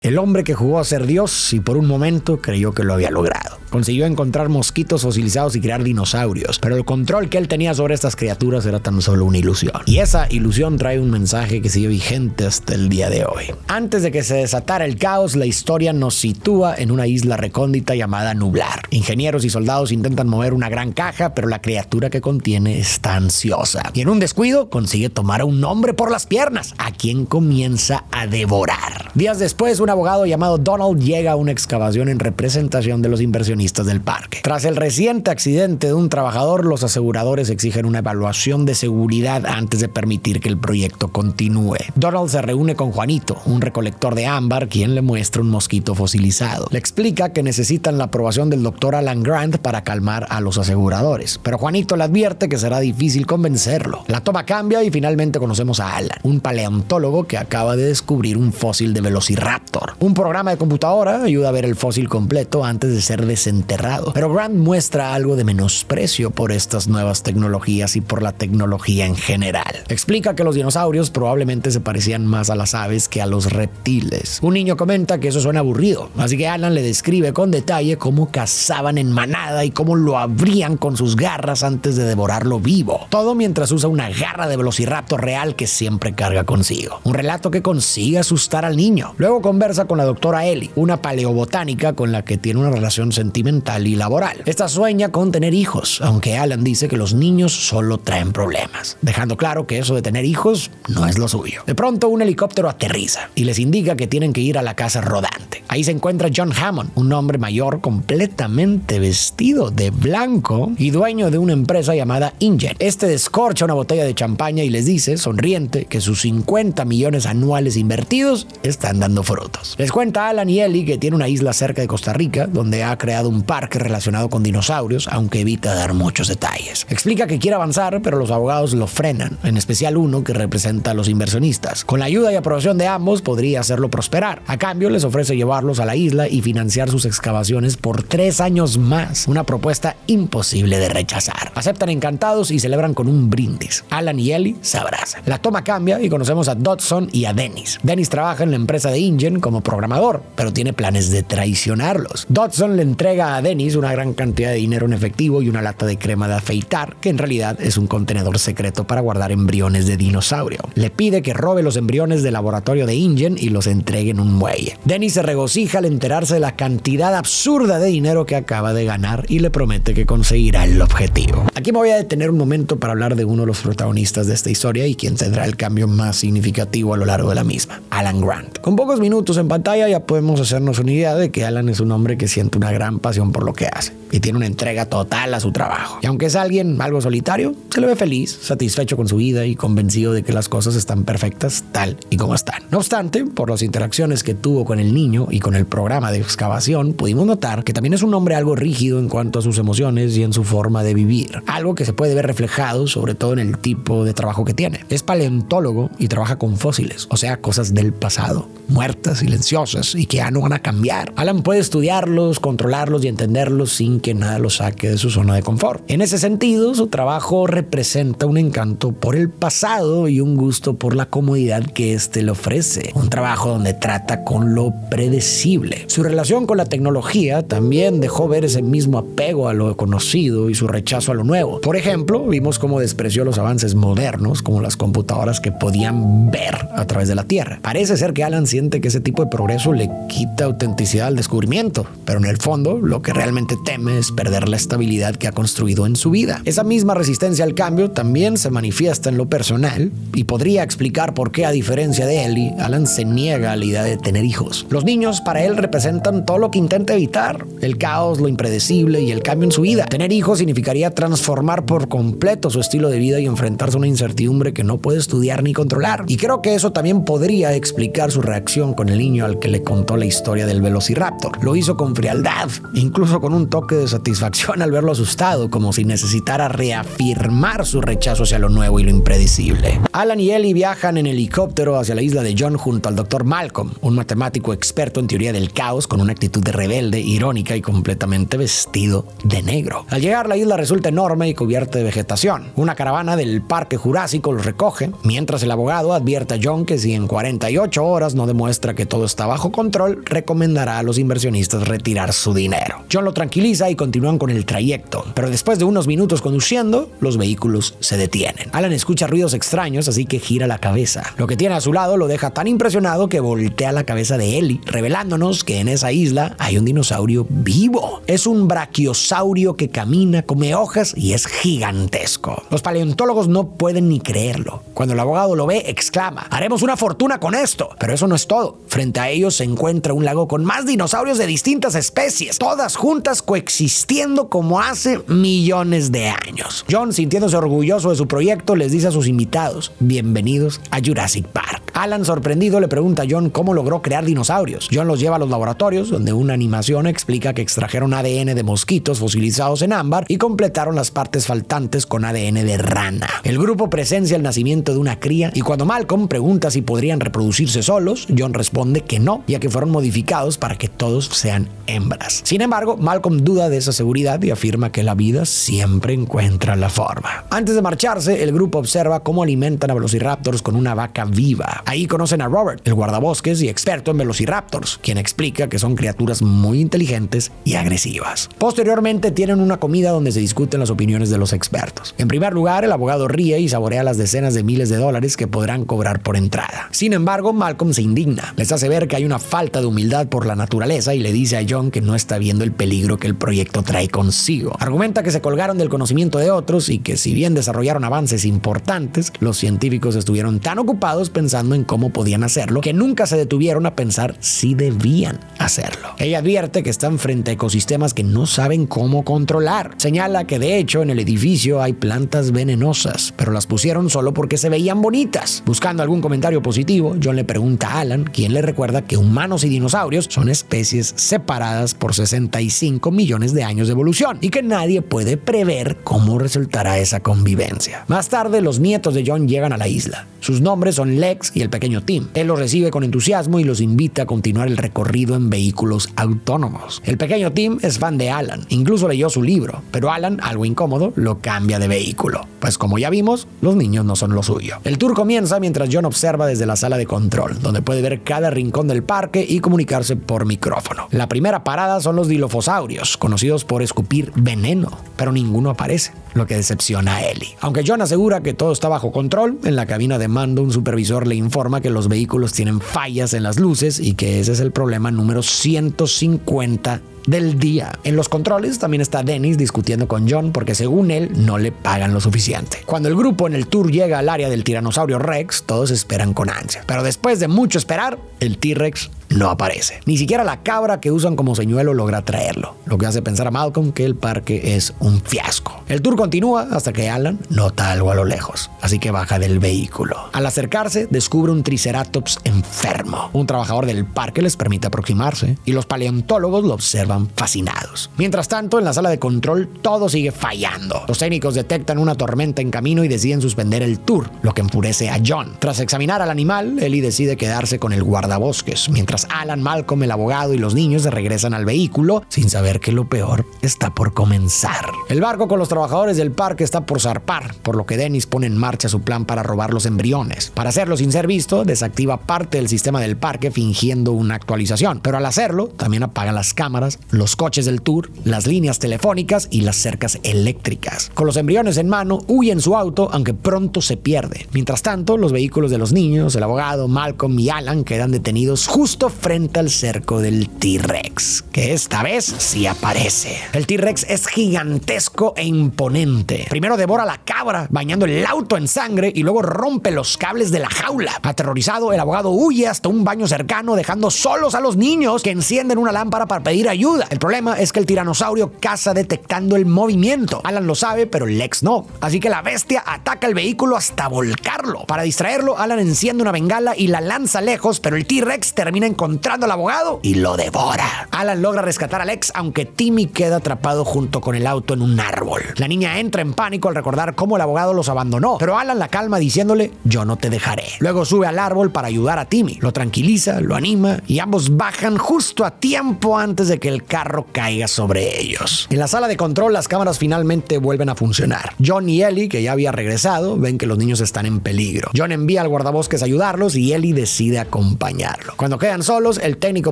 El hombre que jugó a ser Dios y por un momento creyó que lo había logrado. Consiguió encontrar mosquitos fosilizados y crear dinosaurios, pero el control que él tenía sobre estas criaturas era tan solo una ilusión. Y esa ilusión trae un mensaje que sigue vigente hasta el día de hoy. Antes de que se desatara el caos, la historia nos sitúa en una isla recóndita llamada Nublar. Ingenieros y soldados intentan mover una gran caja, pero la criatura que contiene está ansiosa. Y en un descuido consigue tomar a un hombre por las piernas, a quien comienza a devorar. Días después, un abogado llamado Donald llega a una excavación en representación de los inversionistas del parque. Tras el reciente accidente de un trabajador, los aseguradores exigen una evaluación de seguridad antes de permitir que el proyecto continúe. Donald se reúne con Juanito, un recolector de ámbar, quien le muestra un mosquito fosilizado. Le explica que necesitan la aprobación del Dr. Alan Grant para calmar a los aseguradores, pero Juanito le advierte que será difícil convencerlo. La toma cambia y finalmente conocemos a Alan, un paleontólogo que acaba de descubrir un fósil de Velociraptor. Un programa de computadora ayuda a ver el fósil completo antes de ser desenterrado. Pero Grant muestra algo de menosprecio por estas nuevas tecnologías y por la tecnología en general. Explica que los dinosaurios probablemente se parecían más a las aves que a los reptiles. Un niño comenta que eso suena aburrido, así que Alan le describe con detalle cómo cazaban en manada y cómo lo abrían con sus garras antes de devorarlo vivo. Todo mientras usa una garra de Velociraptor real que siempre carga consigo. Un relato que consigue asustar al niño. Luego conversa con la doctora Ellie, una paleobotánica con la que tiene una relación sentimental y laboral. Esta sueña con tener hijos, aunque Alan dice que los niños solo traen problemas, dejando claro que eso de tener hijos no es lo suyo. De pronto un helicóptero aterriza y les indica que tienen que ir a la casa rodante. Ahí se encuentra John Hammond, un hombre mayor completamente vestido de blanco y dueño de una empresa llamada InGen. Este descorcha una botella de champaña y les dice, sonriente, que sus 50 millones anuales invertidos están dando frutos. Les cuenta a Alan y Ellie que tiene una isla cerca de Costa Rica donde ha creado un parque relacionado con dinosaurios, aunque evita dar muchos detalles. Explica que quiere avanzar, pero los abogados lo frenan, en especial uno que representa a los inversionistas. Con la ayuda y aprobación de ambos podría hacerlo prosperar. A cambio les ofrece llevarlos a la isla y financiar sus excavaciones por 3 años más, una propuesta imposible de rechazar. Aceptan encantados y celebran con un brindis. Alan y Ellie se abrazan. La toma cambia y conocemos a Dodson y a Dennis. Dennis trabaja en la empresa de InGen como programador, pero tiene planes de traicionarlos. Dodson le entrega a Dennis una gran cantidad de dinero en efectivo y una lata de crema de afeitar, que en realidad es un contenedor secreto para guardar embriones de dinosaurio. Le pide que robe los embriones del laboratorio de InGen y los entregue en un muelle. Dennis se regocija al enterarse de la cantidad absurda de dinero que acaba de ganar y le promete que conseguirá el objetivo. Aquí me voy a detener un momento para hablar de uno de los protagonistas de esta historia y quien tendrá el cambio más significativo a lo largo de la misma, Alan Grant. Con pocos minutos en pantalla ya podemos hacernos una idea de que Alan es un hombre que siente una gran pasión por lo que hace y tiene una entrega total a su trabajo. Y aunque es alguien algo solitario, se le ve feliz, satisfecho con su vida y convencido de que las cosas están perfectas tal y como están. No obstante, por las interacciones que tuvo con el niño y con el programa de excavación, pudimos notar que también es un hombre algo rígido en cuanto a sus emociones y en su forma de vivir. Algo que se puede ver reflejado sobre todo en el tipo de trabajo que tiene. Es paleontólogo y trabaja con fósiles, o sea, cosas del pasado, muertas, silenciosas y que ya no van a cambiar. Alan puede estudiarlos, controlarlos y entenderlos sin que nada lo saque de su zona de confort. En ese sentido, su trabajo representa un encanto por el pasado y un gusto por la comodidad que éste le ofrece. Un trabajo donde trata con lo predecible. Su relación con la tecnología también dejó ver ese mismo apego a lo conocido y su rechazo a lo nuevo. Por ejemplo, vimos cómo despreció los avances modernos, como las computadoras que podían ver a través de la Tierra. Parece ser que Alan siente que ese tipo de progreso le quita autenticidad al descubrimiento, pero en el fondo lo que realmente teme es perder la estabilidad que ha construido en su vida. Esa misma resistencia al cambio también se manifiesta en lo personal y podría explicar por qué, a diferencia de Ellie, Alan se niega a la idea de tener hijos. Los niños para él representan todo lo que intenta evitar: el caos, lo impredecible y el cambio en su vida. Tener hijos significaría transformar por completo su estilo de vida y enfrentarse a una incertidumbre que no puede estudiar ni controlar. Y creo que eso también podría explicar su reacción con el niño al que le contó la historia del Velociraptor. Lo hizo con frialdad, incluso con un toque de satisfacción al verlo asustado, como si necesitara reafirmar su rechazo hacia lo nuevo y lo impredecible. Alan y Ellie viajan en helicóptero hacia la isla de John junto al Dr. Malcolm, un matemático experto en teoría del caos con una actitud de rebelde, irónica y completamente vestido de negro. Al llegar, la isla resulta enorme y cubierta de vegetación. Una caravana del Parque Jurásico los recoge, mientras el abogado advierte a John que si en 48 horas no demuestra que todo está bajo control, recomendará a los inversionistas retirar su dinero. John lo tranquiliza y continúan con el trayecto, pero después de unos minutos conduciendo, los vehículos se detienen. Alan escucha ruidos extraños, así que gira la cabeza. Lo que tiene a su lado lo deja tan impresionado que voltea la cabeza de Ellie, revelándonos que en esa isla hay un dinosaurio vivo. Es un brachiosaurio que camina, come hojas y es gigantesco. Los paleontólogos no pueden ni creerlo. Cuando el abogado lo ve, exclama: "Haremos una fortuna con esto". Pero eso no es todo. Frente a ellos se encuentra un lago con más dinosaurios de distintas especies, todas juntas coexistiendo como hace millones de años. John, sintiéndose orgulloso de su proyecto, les dice a sus invitados: "Bienvenidos a Jurassic Park". Alan, sorprendido, le pregunta a John cómo logró crear dinosaurios. John los lleva a los laboratorios, donde una animación explica que extrajeron ADN de mosquitos fosilizados en ámbar y completaron las partes faltantes con ADN de rana. El grupo presencia el nacimiento de una cría, y cuando Malcolm pregunta si podrían reproducirse solos, John responde que no, ya que fueron modificados para que todos sean hembras. Sin embargo, Malcolm duda de esa seguridad y afirma que la vida siempre encuentra la forma. Antes de marcharse, el grupo observa cómo alimentan a velociraptors con una vaca viva. Ahí conocen a Robert, el guardabosques y experto en velociraptors, quien explica que son criaturas muy inteligentes y agresivas. Posteriormente tienen una comida donde se discuten las opiniones de los expertos. En primer lugar, el abogado ríe y saborea las decenas de miles de dólares que podrán cobrar por entrada. Sin embargo, Malcolm se indigna. Les hace ver que hay una falta de humildad por la naturaleza y le dice a John que no está viendo el peligro que el proyecto trae consigo. Argumenta que se colgaron del conocimiento de otros y que si bien desarrollaron avances importantes, los científicos estuvieron tan ocupados pensando en cómo podían hacerlo que nunca se detuvieron a pensar si debían hacerlo. Ella advierte que están frente a ecosistemas que no saben cómo controlar. Señala que de hecho en el edificio hay plantas venenosas, pero las pusieron solo porque se veían bonitas. Buscando algún comentario positivo, John le pregunta a Alan, quien le recuerda que humanos y dinosaurios son especies separadas por 65 millones de años de evolución y que nadie puede prever cómo resultará esa convivencia. Más tarde, los nietos de John llegan a la isla. Sus nombres son Lex y el pequeño Tim. Él los recibe con entusiasmo y los invita a continuar el recorrido en vehículos autónomos. El pequeño Tim es fan de Alan, incluso leyó su libro, pero Alan, algo incómodo, lo cambia de vehículo. Pues como ya vimos, los niños no son lo suyo. El tour comienza mientras John observa desde la sala de control, donde puede ver cada rincón del parque y comunicarse por micrófono. La primera parada son los dilofosaurios, conocidos por escupir veneno, pero ninguno aparece, lo que decepciona a Ellie. Aunque John asegura que todo está bajo control, en la cabina de mando un supervisor le informa que los vehículos tienen fallas en las luces y que ese es el problema número 150 del día. En los controles también está Dennis discutiendo con John porque según él no le pagan lo suficiente. Cuando el grupo en el tour llega al área del tiranosaurio Rex, todos esperan con ansia. Pero después de mucho esperar, el T-Rex no aparece. Ni siquiera la cabra que usan como señuelo logra traerlo, lo que hace pensar a Malcolm que el parque es un fiasco. El tour continúa hasta que Alan nota algo a lo lejos, así que baja del vehículo. Al acercarse, descubre un triceratops enfermo. Un trabajador del parque les permite aproximarse y los paleontólogos lo observan fascinados. Mientras tanto, en la sala de control todo sigue fallando. Los técnicos detectan una tormenta en camino y deciden suspender el tour, lo que enfurece a John. Tras examinar al animal, Ellie decide quedarse con el guardabosques, mientras Alan, Malcolm, el abogado y los niños se regresan al vehículo sin saber que lo peor está por comenzar. El barco con los trabajadores del parque está por zarpar, por lo que Dennis pone en marcha su plan para robar los embriones. Para hacerlo sin ser visto, desactiva parte del sistema del parque fingiendo una actualización, pero al hacerlo también apaga las cámaras, los coches del tour, las líneas telefónicas y las cercas eléctricas. Con los embriones en mano, huye en su auto, aunque pronto se pierde. Mientras tanto, los vehículos de los niños, el abogado, Malcolm y Alan quedan detenidos justo frente al cerco del T-Rex, que esta vez sí aparece. El T-Rex es gigantesco e imponente. Primero devora a la cabra, bañando el auto en sangre, y luego rompe los cables de la jaula. Aterrorizado, el abogado huye hasta un baño cercano, dejando solos a los niños que encienden una lámpara para pedir ayuda. El problema es que el tiranosaurio caza detectando el movimiento. Alan lo sabe, pero Lex no. Así que la bestia ataca el vehículo hasta volcarlo. Para distraerlo, Alan enciende una bengala y la lanza lejos, pero el T-Rex termina en encontrando al abogado y lo devora. Alan logra rescatar a Alex, aunque Timmy queda atrapado junto con el auto en un árbol. La niña entra en pánico al recordar cómo el abogado los abandonó, pero Alan la calma diciéndole: yo no te dejaré. Luego sube al árbol para ayudar a Timmy. Lo tranquiliza, lo anima y ambos bajan justo a tiempo antes de que el carro caiga sobre ellos. En la sala de control, las cámaras finalmente vuelven a funcionar. John y Ellie, que ya había regresado, ven que los niños están en peligro. John envía al guardabosques a ayudarlos y Ellie decide acompañarlo. Cuando quedan solos, el técnico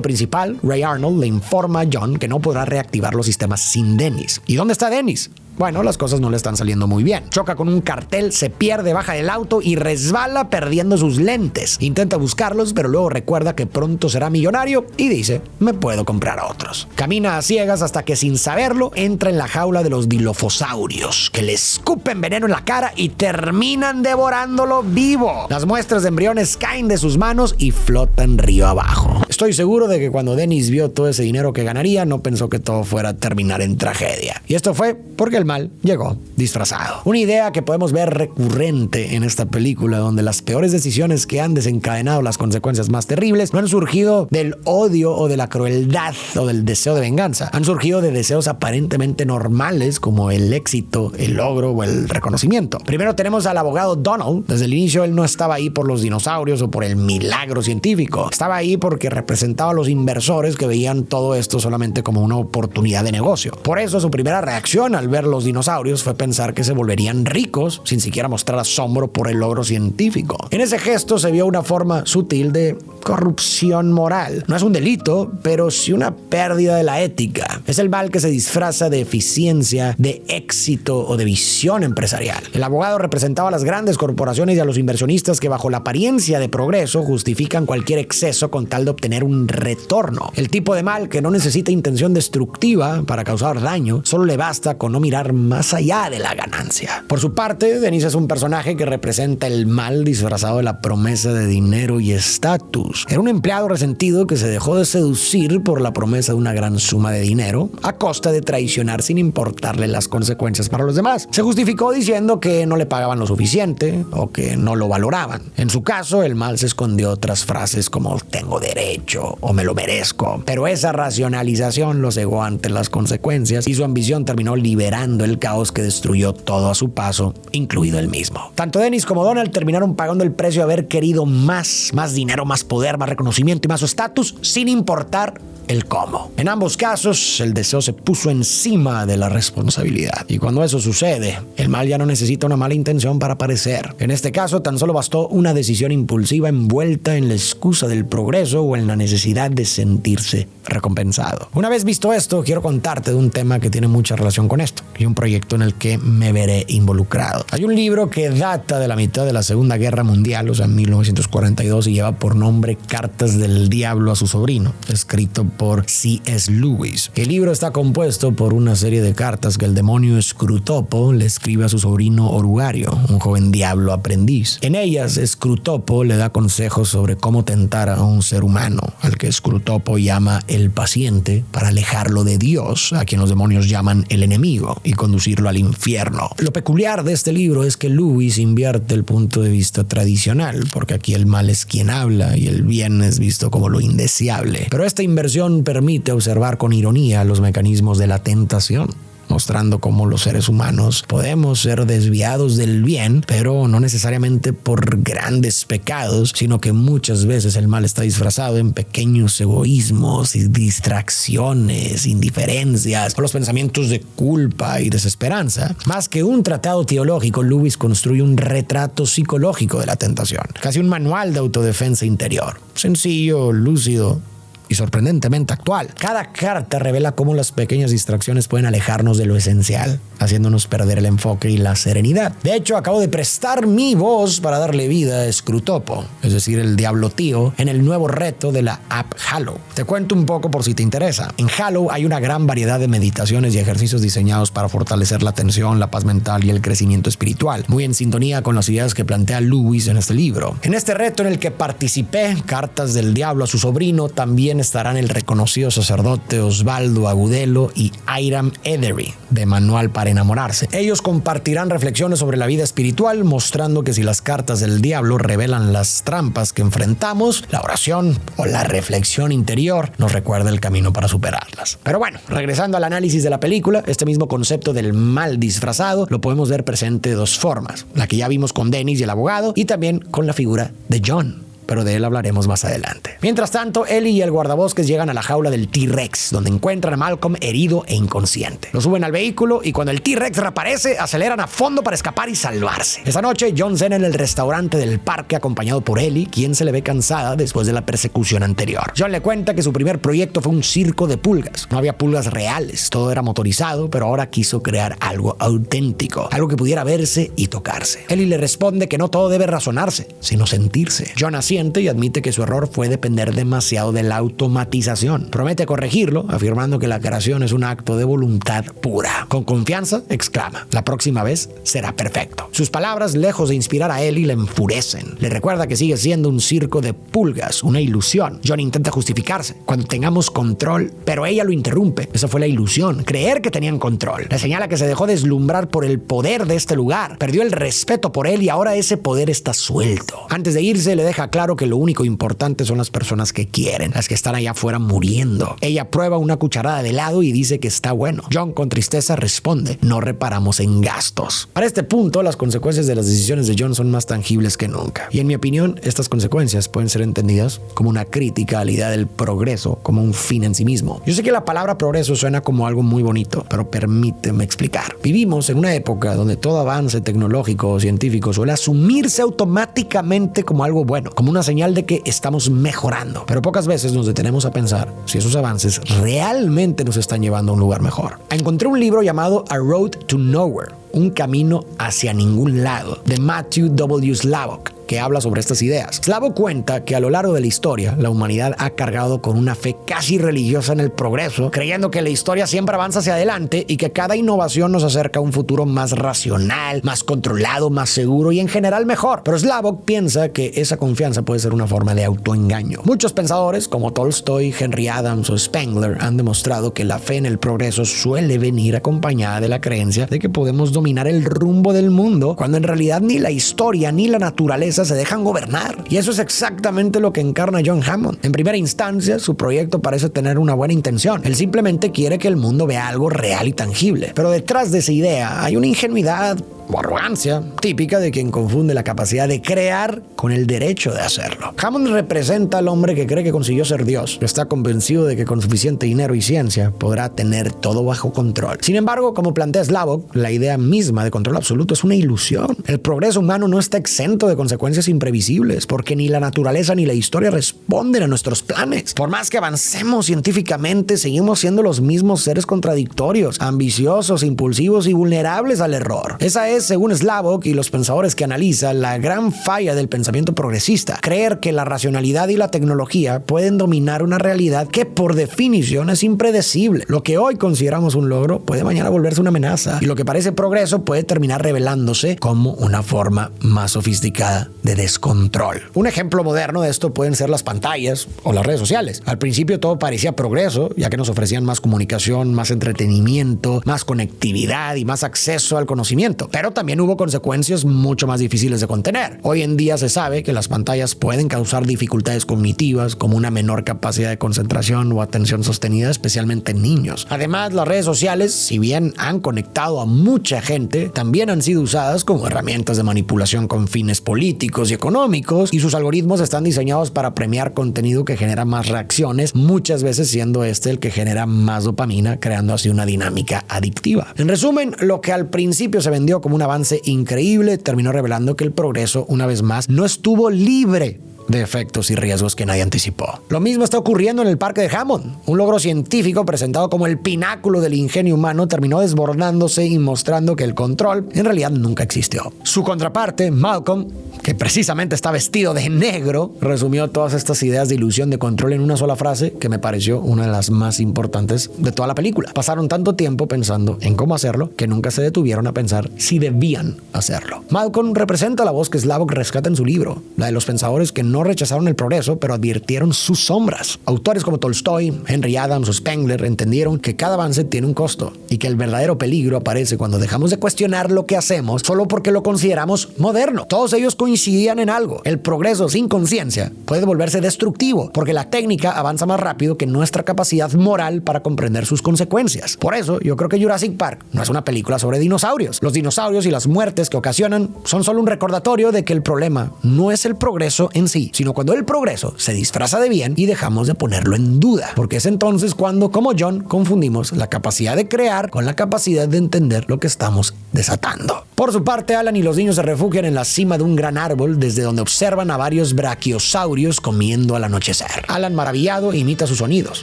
principal, Ray Arnold, le informa a John que no podrá reactivar los sistemas sin Dennis. ¿Y dónde está Dennis? Bueno, las cosas no le están saliendo muy bien. Choca con un cartel, se pierde, baja del auto y resbala perdiendo sus lentes. Intenta buscarlos, pero luego recuerda que pronto será millonario y dice: me puedo comprar otros. Camina a ciegas hasta que, sin saberlo, entra en la jaula de los dilophosaurios, que le escupen veneno en la cara y terminan devorándolo vivo. Las muestras de embriones caen de sus manos y flotan río abajo. Estoy seguro de que cuando Dennis vio todo ese dinero que ganaría, no pensó que todo fuera a terminar en tragedia. Y esto fue porque el mal llegó disfrazado. Una idea que podemos ver recurrente en esta película, donde las peores decisiones que han desencadenado las consecuencias más terribles no han surgido del odio o de la crueldad o del deseo de venganza. Han surgido de deseos aparentemente normales como el éxito, el logro o el reconocimiento. Primero tenemos al abogado Donald. Desde el inicio él no estaba ahí por los dinosaurios o por el milagro científico. Estaba ahí porque representaba a los inversores que veían todo esto solamente como una oportunidad de negocio. Por eso su primera reacción al ver los dinosaurios fue pensar que se volverían ricos sin siquiera mostrar asombro por el logro científico. En ese gesto se vio una forma sutil de corrupción moral. No es un delito, pero sí una pérdida de la ética. Es el mal que se disfraza de eficiencia, de éxito o de visión empresarial. El abogado representaba a las grandes corporaciones y a los inversionistas que, bajo la apariencia de progreso, justifican cualquier exceso con tal de obtener un retorno. El tipo de mal que no necesita intención destructiva para causar daño, solo le basta con no mirar más allá de la ganancia. Por su parte, Dennis es un personaje que representa el mal disfrazado de la promesa de dinero y estatus. Era un empleado resentido que se dejó de seducir por la promesa de una gran suma de dinero a costa de traicionar sin importarle las consecuencias para los demás. Se justificó diciendo que no le pagaban lo suficiente o que no lo valoraban. En su caso, el mal se escondió tras frases como tengo derecho o me lo merezco. Pero esa racionalización lo cegó ante las consecuencias y su ambición terminó liberando el caos que destruyó todo a su paso, incluido él mismo. Tanto Dennis como Donald terminaron pagando el precio de haber querido más dinero, más poder, más reconocimiento y más estatus, sin importar el cómo. En ambos casos, el deseo se puso encima de la responsabilidad. Y cuando eso sucede, el mal ya no necesita una mala intención para aparecer. En este caso, tan solo bastó una decisión impulsiva envuelta en la excusa del progreso o en la necesidad de sentirse recompensado. Una vez visto esto, quiero contarte de un tema que tiene mucha relación con esto y un proyecto en el que me veré involucrado. Hay un libro que data de la mitad de la Segunda Guerra Mundial, o sea, 1942, y lleva por nombre Cartas del Diablo a su sobrino, escrito por C.S. Lewis. El libro está compuesto por una serie de cartas que el demonio Scrutopo le escribe a su sobrino Orugario, un joven diablo aprendiz. En ellas, Scrutopo le da consejos sobre cómo tentar a un ser humano, al que Scrutopo llama el paciente, para alejarlo de Dios, a quien los demonios llaman el enemigo, y conducirlo al infierno. Lo peculiar de este libro es que Lewis invierte el punto de vista tradicional, porque aquí el mal es quien habla y el bien es visto como lo indeseable. Pero esta inversión permite observar con ironía los mecanismos de la tentación, mostrando cómo los seres humanos podemos ser desviados del bien, pero no necesariamente por grandes pecados, sino que muchas veces el mal está disfrazado en pequeños egoísmos y distracciones, indiferencias, o los pensamientos de culpa y desesperanza. Más que un tratado teológico, Lewis construye un retrato psicológico de la tentación, casi un manual de autodefensa interior, sencillo, lúcido y sorprendentemente actual. Cada carta revela cómo las pequeñas distracciones pueden alejarnos de lo esencial, haciéndonos perder el enfoque y la serenidad. De hecho, acabo de prestar mi voz para darle vida a Scrutopo, es decir, el diablo tío, en el nuevo reto de la app Hallow. Te cuento un poco por si te interesa. En Hallow hay una gran variedad de meditaciones y ejercicios diseñados para fortalecer la atención, la paz mental y el crecimiento espiritual, muy en sintonía con las ideas que plantea Lewis en este libro. En este reto en el que participé, Cartas del Diablo a su sobrino, también también estarán el reconocido sacerdote Osvaldo Agudelo y Hiram Edery, de Manual para Enamorarse. Ellos compartirán reflexiones sobre la vida espiritual, mostrando que si las cartas del diablo revelan las trampas que enfrentamos, la oración o la reflexión interior nos recuerda el camino para superarlas. Pero bueno, regresando al análisis de la película, este mismo concepto del mal disfrazado lo podemos ver presente de dos formas, la que ya vimos con Dennis y el abogado, y también con la figura de John, pero de él hablaremos más adelante. Mientras tanto, Ellie y el guardabosques llegan a la jaula del T-Rex, donde encuentran a Malcolm herido e inconsciente. Lo suben al vehículo y cuando el T-Rex reaparece, aceleran a fondo para escapar y salvarse. Esa noche, John cena en el restaurante del parque acompañado por Ellie, quien se le ve cansada después de la persecución anterior. John le cuenta que su primer proyecto fue un circo de pulgas. No había pulgas reales, todo era motorizado, pero ahora quiso crear algo auténtico, algo que pudiera verse y tocarse. Ellie le responde que no todo debe razonarse, sino sentirse. John asiente y admite que su error fue depender demasiado de la automatización. Promete corregirlo, afirmando que la creación es un acto de voluntad pura. Con confianza, exclama: la próxima vez será perfecto. Sus palabras, lejos de inspirar a Ellie, le enfurecen. Le recuerda que sigue siendo un circo de pulgas, una ilusión. John intenta justificarse: cuando tengamos control, pero ella lo interrumpe. Esa fue la ilusión, creer que tenían control. Le señala que se dejó deslumbrar por el poder de este lugar. Perdió el respeto por él y ahora ese poder está suelto. Antes de irse, le deja claro que lo único importante son las personas que quieren, las que están allá afuera muriendo. Ella prueba una cucharada de helado y dice que está bueno. John, con tristeza, responde: no reparamos en gastos. Para este punto, las consecuencias de las decisiones de John son más tangibles que nunca. Y en mi opinión, estas consecuencias pueden ser entendidas como una crítica a la idea del progreso, como un fin en sí mismo. Yo sé que la palabra progreso suena como algo muy bonito, pero permíteme explicar. Vivimos en una época donde todo avance tecnológico o científico suele asumirse automáticamente como algo bueno, como una señal de que estamos mejorando, pero pocas veces nos detenemos a pensar si esos avances realmente nos están llevando a un lugar mejor. Encontré un libro llamado A Road to Nowhere, un camino hacia ningún lado, de Matthew W. Slavok, que habla sobre estas ideas. Slavok cuenta que a lo largo de la historia, la humanidad ha cargado con una fe casi religiosa en el progreso, creyendo que la historia siempre avanza hacia adelante y que cada innovación nos acerca a un futuro más racional, más controlado, más seguro y en general mejor. Pero Slavok piensa que esa confianza puede ser una forma de autoengaño. Muchos pensadores, como Tolstoy, Henry Adams o Spengler, han demostrado que la fe en el progreso suele venir acompañada de la creencia de que podemos dominar el rumbo del mundo, cuando en realidad ni la historia ni la naturaleza se dejan gobernar. Y eso es exactamente lo que encarna John Hammond. En primera instancia, su proyecto parece tener una buena intención. Él simplemente quiere que el mundo vea algo real y tangible. Pero detrás de esa idea hay una ingenuidad o arrogancia típica de quien confunde la capacidad de crear con el derecho de hacerlo. Hammond representa al hombre que cree que consiguió ser Dios, que está convencido de que con suficiente dinero y ciencia podrá tener todo bajo control. Sin embargo, como plantea Slavok, la idea misma de control absoluto es una ilusión. El progreso humano no está exento de consecuencias imprevisibles, porque ni la naturaleza ni la historia responden a nuestros planes. Por más que avancemos científicamente, seguimos siendo los mismos seres contradictorios, ambiciosos, impulsivos y vulnerables al error. Esa es, según Slavok y los pensadores que analiza, la gran falla del pensamiento progresista: creer que la racionalidad y la tecnología pueden dominar una realidad que por definición es impredecible. Lo que hoy consideramos un logro puede mañana volverse una amenaza, y lo que parece progreso puede terminar revelándose como una forma más sofisticada de descontrol. Un ejemplo moderno de esto pueden ser las pantallas o las redes sociales. Al principio todo parecía progreso, ya que nos ofrecían más comunicación, más entretenimiento, más conectividad y más acceso al conocimiento. Pero también hubo consecuencias mucho más difíciles de contener. Hoy en día se sabe que las pantallas pueden causar dificultades cognitivas, como una menor capacidad de concentración o atención sostenida, especialmente en niños. Además, las redes sociales, si bien han conectado a mucha gente, también han sido usadas como herramientas de manipulación con fines políticos y económicos, y sus algoritmos están diseñados para premiar contenido que genera más reacciones, muchas veces siendo este el que genera más dopamina, creando así una dinámica adictiva. En resumen, lo que al principio se vendió como un avance increíble terminó revelando que el progreso, una vez más, no estuvo libre de efectos y riesgos que nadie anticipó. Lo mismo está ocurriendo en el Parque de Hammond. Un logro científico presentado como el pináculo del ingenio humano terminó desbordándose y mostrando que el control en realidad nunca existió. Su contraparte, Malcolm, que precisamente está vestido de negro, resumió todas estas ideas de ilusión de control en una sola frase que me pareció una de las más importantes de toda la película. Pasaron tanto tiempo pensando en cómo hacerlo que nunca se detuvieron a pensar si debían hacerlo. Malcolm representa la voz que Slavok rescata en su libro, la de los pensadores que no no rechazaron el progreso, pero advirtieron sus sombras. Autores como Tolstoy, Henry Adams o Spengler entendieron que cada avance tiene un costo y que el verdadero peligro aparece cuando dejamos de cuestionar lo que hacemos solo porque lo consideramos moderno. Todos ellos coincidían en algo: el progreso sin conciencia puede volverse destructivo porque la técnica avanza más rápido que nuestra capacidad moral para comprender sus consecuencias. Por eso yo creo que Jurassic Park no es una película sobre dinosaurios. Los dinosaurios y las muertes que ocasionan son solo un recordatorio de que el problema no es el progreso en sí, sino cuando el progreso se disfraza de bien y dejamos de ponerlo en duda, porque es entonces cuando, como John, confundimos la capacidad de crear con la capacidad de entender lo que estamos desatando. Por su parte, Alan y los niños se refugian en la cima de un gran árbol desde donde observan a varios brachiosaurios comiendo al anochecer. Alan, maravillado, imita sus sonidos.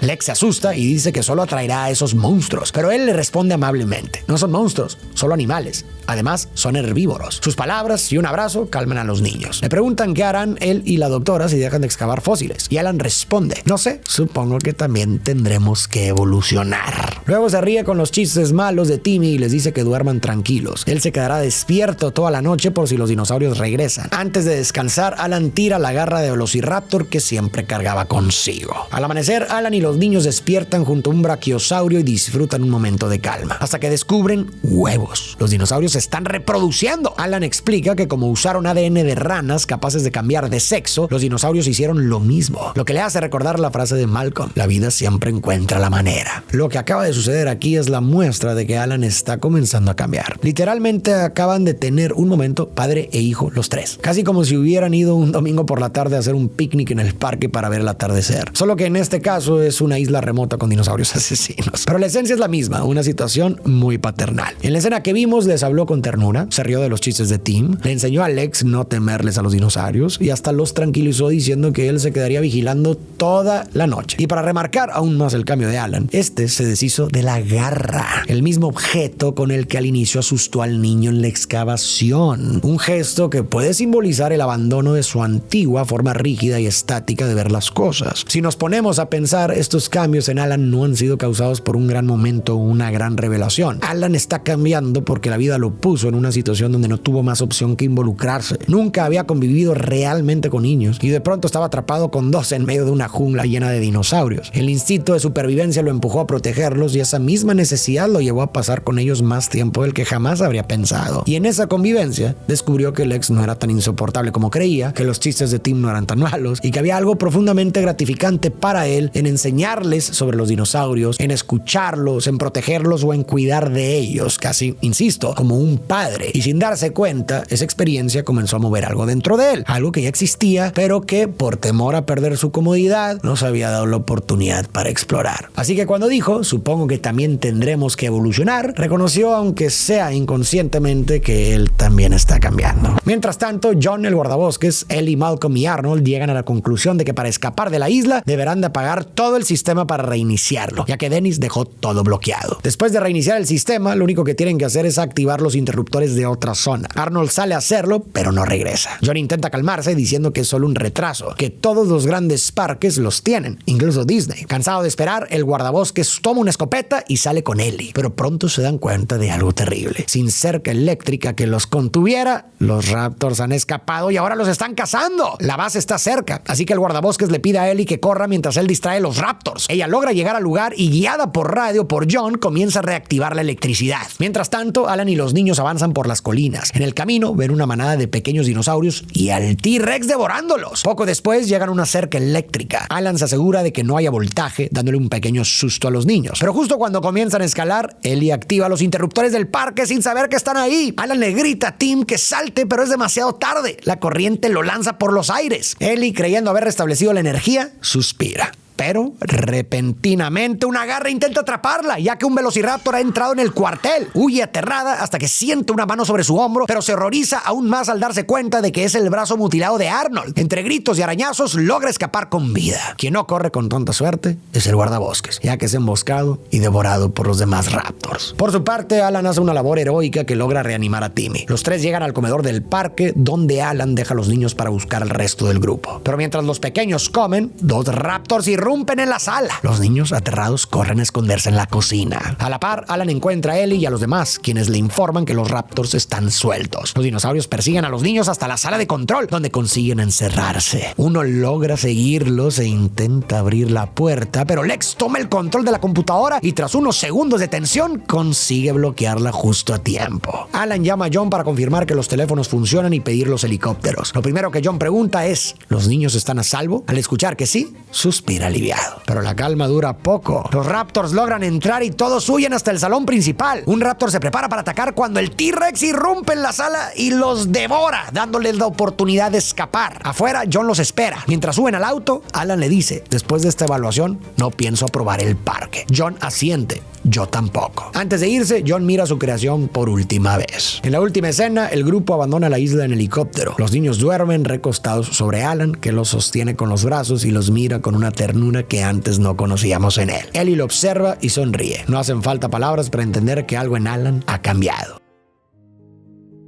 Lex se asusta y dice que solo atraerá a esos monstruos, pero él le responde amablemente: no son monstruos, solo animales. Además, son herbívoros. Sus palabras y un abrazo calman a los niños. Le preguntan qué harán él y la doctora si dejan de excavar fósiles. Y Alan responde: no sé, supongo que también tendremos que evolucionar. Luego se ríe con los chistes malos de Timmy y les dice que duerman tranquilos. Él se quedará despierto toda la noche por si los dinosaurios regresan. Antes de descansar, Alan tira la garra de Velociraptor que siempre cargaba consigo. Al amanecer, Alan y los niños despiertan junto a un brachiosaurio y disfrutan un momento de calma, hasta que descubren huevos. Los dinosaurios se están reproduciendo. Alan explica que como usaron ADN de ranas capaces de cambiar de sexo, los dinosaurios hicieron lo mismo, lo que le hace recordar la frase de Malcolm: la vida siempre encuentra la manera. Lo que acaba de suceder aquí es la muestra de que Alan está comenzando a cambiar. Literalmente acaban de tener un momento padre e hijo los tres, casi como si hubieran ido un domingo por la tarde a hacer un picnic en el parque para ver el atardecer, solo que en este caso es una isla remota con dinosaurios asesinos. Pero la esencia es la misma, una situación muy paternal. En la escena que vimos les habló con ternura, se rió de los chistes de Tim, le enseñó a Lex no temerles a los dinosaurios y hasta los tranquilizó diciendo que él se quedaría vigilando toda la noche. Y para remarcar aún más el cambio de Alan, este se deshizo de la garra, el mismo objeto con el que al inicio asustó al niño en la excavación. Un gesto que puede simbolizar el abandono de su antigua forma rígida y estática de ver las cosas. Si nos ponemos a pensar, estos cambios en Alan no han sido causados por un gran momento o una gran revelación. Alan está cambiando porque la vida lo puso en una situación donde no tuvo más opción que involucrarse. Nunca había convivido realmente con niños y de pronto estaba atrapado con dos en medio de una jungla llena de dinosaurios. El instinto de supervivencia lo empujó a protegerlos y esa misma necesidad lo llevó a pasar con ellos más tiempo del que jamás habría pensado. Y en esa convivencia descubrió que Lex no era tan insoportable como creía, que los chistes de Tim no eran tan malos y que había algo profundamente gratificante para él en enseñarles sobre los dinosaurios, en escucharlos, en protegerlos o en cuidar de ellos, casi, insisto, como un padre. Y sin darse cuenta, esa experiencia comenzó a mover algo dentro de él, algo que ya existía, pero que por temor a perder su comodidad no se había dado la oportunidad para explorar. Así que cuando dijo, supongo que también tendremos que evolucionar, reconoció, aunque sea inconscientemente, que él también está cambiando. Mientras tanto, John, el guardabosques, Ellie, Malcolm y Arnold llegan a la conclusión de que para escapar de la isla deberán de apagar todo el sistema para reiniciarlo, ya que Dennis dejó todo bloqueado. Después de reiniciar el sistema, lo único que tienen que hacer es activar los interruptores de otra zona. Arnold sale a hacerlo, pero no regresa. John intenta calmarse diciendo que es solo un retraso, que todos los grandes parques los tienen, incluso Disney. Cansado de esperar, el guardabosques toma una escopeta y sale con Ellie, pero pronto se dan cuenta de algo terrible. Sin cerca eléctrica que los contuviera, los Raptors han escapado y ahora los están cazando. La base está cerca, así que el guardabosques le pide a Ellie que corra mientras él distrae los Raptors. Ella logra llegar al lugar y, guiada por radio por John, comienza a reactivar la electricidad. Mientras tanto, Alan y los niños avanzan por las colinas. En el camino ven una manada de pequeños dinosaurios y al T-Rex devorándolos. Poco después llegan a una cerca eléctrica. Alan se asegura de que no haya voltaje, dándole un pequeño susto a los niños. Pero justo cuando comienzan a escalar, Ellie activa los interruptores del parque sin saber que están ahí. Alan le grita a Tim que salte, pero es demasiado tarde. La corriente lo lanza por los aires. Ellie, creyendo haber restablecido la energía, suspira. Pero repentinamente una garra intenta atraparla, ya que un velociraptor ha entrado en el cuartel. Huye aterrada hasta que siente una mano sobre su hombro, pero se horroriza aún más al darse cuenta de que es el brazo mutilado de Arnold. Entre gritos y arañazos logra escapar con vida. Quien no corre con tanta suerte es el guardabosques, ya que es emboscado y devorado por los demás Raptors. Por su parte, Alan hace una labor heroica que logra reanimar a Timmy. Los tres llegan al comedor del parque, donde Alan deja a los niños para buscar al resto del grupo. Pero mientras los pequeños comen, dos Raptors y irrumpen en la sala. Los niños, aterrados, corren a esconderse en la cocina. A la par, Alan encuentra a Ellie y a los demás, quienes le informan que los Raptors están sueltos. Los dinosaurios persiguen a los niños hasta la sala de control, donde consiguen encerrarse. Uno logra seguirlos e intenta abrir la puerta, pero Lex toma el control de la computadora y tras unos segundos de tensión consigue bloquearla justo a tiempo. Alan llama a John para confirmar que los teléfonos funcionan y pedir los helicópteros. Lo primero que John pregunta es: ¿los niños están a salvo? Al escuchar que sí, suspira aliviado. Pero la calma dura poco. Los Raptors logran entrar y todos huyen hasta el salón principal. Un Raptor se prepara para atacar cuando el T-Rex irrumpe en la sala y los devora, dándoles la oportunidad de escapar. Afuera, John los espera. Mientras suben al auto, Alan le dice: después de esta evaluación, no pienso aprobar el parque. John asiente. Yo tampoco. Antes de irse, John mira su creación por última vez. En la última escena, el grupo abandona la isla en helicóptero. Los niños duermen recostados sobre Alan, que los sostiene con los brazos y los mira con una ternura que antes no conocíamos en él. Ellie lo observa y sonríe. No hacen falta palabras para entender que algo en Alan ha cambiado.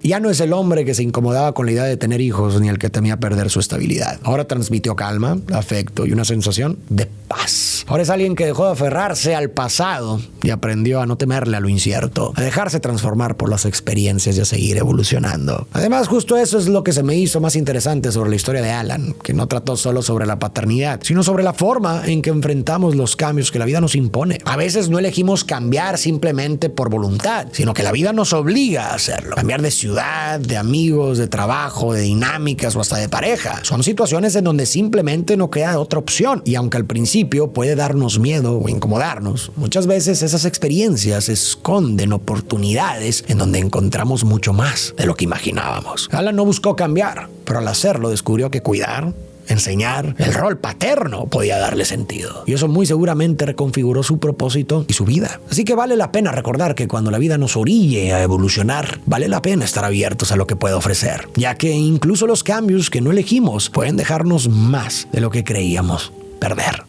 Ya no es el hombre que se incomodaba con la idea de tener hijos ni el que temía perder su estabilidad. Ahora transmitió calma, afecto y una sensación de paz. Ahora es alguien que dejó de aferrarse al pasado y aprendió a no temerle a lo incierto, a dejarse transformar por las experiencias y a seguir evolucionando. Además, justo eso es lo que se me hizo más interesante sobre la historia de Alan, que no trató solo sobre la paternidad, sino sobre la forma en que enfrentamos los cambios que la vida nos impone. A veces no elegimos cambiar simplemente por voluntad, sino que la vida nos obliga a hacerlo. Cambiar de ciudad, de amigos, de trabajo, de dinámicas o hasta de pareja. Son situaciones en donde simplemente no queda otra opción. Y aunque al principio puede darnos miedo o incomodarnos, muchas veces esas experiencias esconden oportunidades en donde encontramos mucho más de lo que imaginábamos. Alan no buscó cambiar, pero al hacerlo descubrió que cuidar, enseñar, el rol paterno podía darle sentido. Y eso muy seguramente reconfiguró su propósito y su vida. Así que vale la pena recordar que cuando la vida nos orille a evolucionar, vale la pena estar abiertos a lo que puede ofrecer, ya que incluso los cambios que no elegimos pueden dejarnos más de lo que creíamos perder.